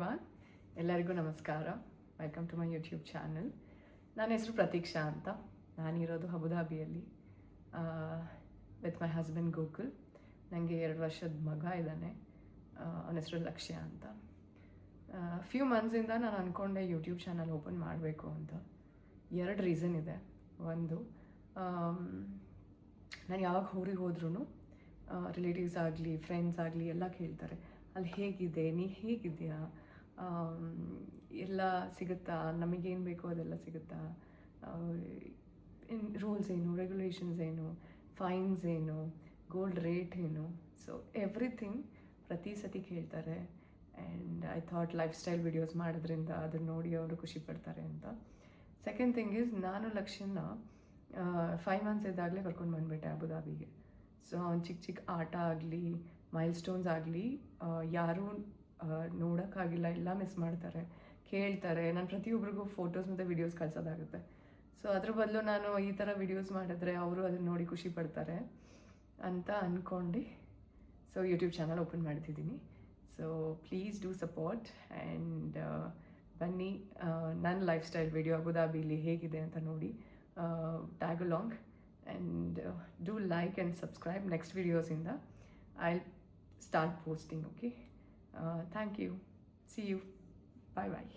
Everyone, ಎಲ್ಲರಿಗೂ ನಮಸ್ಕಾರ. Welcome to my YouTube channel. ನನ್ನ ಹೆಸರು ಪ್ರತೀಕ್ಷಾ ಅಂತ. ನಾನಿರೋದು ಅಬುಧಾಬಿಯಲ್ಲಿ ವಿತ್ ಮೈ ಹಸ್ಬೆಂಡ್ ಗೋಕುಲ್. ನನಗೆ 2 ವರ್ಷದ ಮಗ ಇದ್ದಾನೆ. ಅವನ ಹೆಸರು ಲಕ್ಷ್ಯ ಅಂತ. ಫ್ಯೂ ಮಂತ್ಸಿಂದ ನಾನು ಅಂದ್ಕೊಂಡೆ ಯೂಟ್ಯೂಬ್ ಚಾನಲ್ ಓಪನ್ ಮಾಡಬೇಕು ಅಂತ. 2 ರೀಸನ್ ಇದೆ. ಒಂದು, ನಾನು ಯಾವಾಗ ಊರಿಗೆ ಹೋದ್ರೂ ರಿಲೇಟಿವ್ಸ್ ಆಗಲಿ ಫ್ರೆಂಡ್ಸ್ ಆಗಲಿ ಎಲ್ಲ ಕೇಳ್ತಾರೆ, ಅಲ್ಲಿ ಹೇಗಿದೆ, ನೀ ಹೇಗಿದೆಯಾ, ಎಲ್ಲ ಸಿಗುತ್ತಾ, ನಮಗೇನು ಬೇಕೋ ಅದೆಲ್ಲ ಸಿಗುತ್ತಾ, ರೂಲ್ಸ್ ಏನು, ರೆಗ್ಯುಲೇಷನ್ಸ್ ಏನು, ಫೈನ್ಸ್ ಏನು, ಗೋಲ್ಡ್ ರೇಟ್ ಏನು, ಸೊ ಎವ್ರಿಥಿಂಗ್ ಪ್ರತಿ ಸತಿ ಕೇಳ್ತಾರೆ. And I thought life style videos ಮಾಡೋದ್ರಿಂದ ಅದನ್ನು ನೋಡಿ ಅವರು ಖುಷಿ ಪಡ್ತಾರೆ ಅಂತ. ಸೆಕೆಂಡ್ ಥಿಂಗ್ ಈಸ್, ನಾನು ಲಕ್ಷ್ಯನ 5 ಮಂತ್ಸ್ ಇದ್ದಾಗಲೇ ಕರ್ಕೊಂಡು ಬಂದುಬಿಟ್ಟೆ ಅಬುಧಾಬಿಗೆ. ಸೊ ಅವ್ನು ಚಿಕ್ಕ ಆಟ ಆಗಲಿ, ಮೈಲ್ ಸ್ಟೋನ್ಸ್ ಆಗಲಿ ಯಾರೂ ನೋಡೋಕ್ಕಾಗಿಲ್ಲ, ಎಲ್ಲ ಮಿಸ್ ಮಾಡ್ತಾರೆ, ಕೇಳ್ತಾರೆ. ನಾನು ಪ್ರತಿಯೊಬ್ಬರಿಗೂ ಫೋಟೋಸ್ ಮತ್ತು ವಿಡಿಯೋಸ್ ಕಳ್ಸೋದಾಗುತ್ತೆ. ಸೊ ಅದ್ರ ಬದಲು ನಾನು ಈ ಥರ ವಿಡಿಯೋಸ್ ಮಾಡಿದ್ರೆ ಅವರು ಅದನ್ನು ನೋಡಿ ಖುಷಿ ಪಡ್ತಾರೆ ಅಂತ ಅಂದ್ಕೊಂಡು ಸೊ ಯೂಟ್ಯೂಬ್ ಚಾನಲ್ ಓಪನ್ ಮಾಡ್ತಿದ್ದೀನಿ. So please do support and ಬನ್ನಿ, ನನ್ನ ಲೈಫ್ ಸ್ಟೈಲ್ ವಿಡಿಯೋ ಅಬುಧಾಬಿಲಿ ಹೇಗಿದೆ ಅಂತ ನೋಡಿ, tag along and do like and subscribe. Next videos I'll start posting. Okay, thank you, see you, bye bye.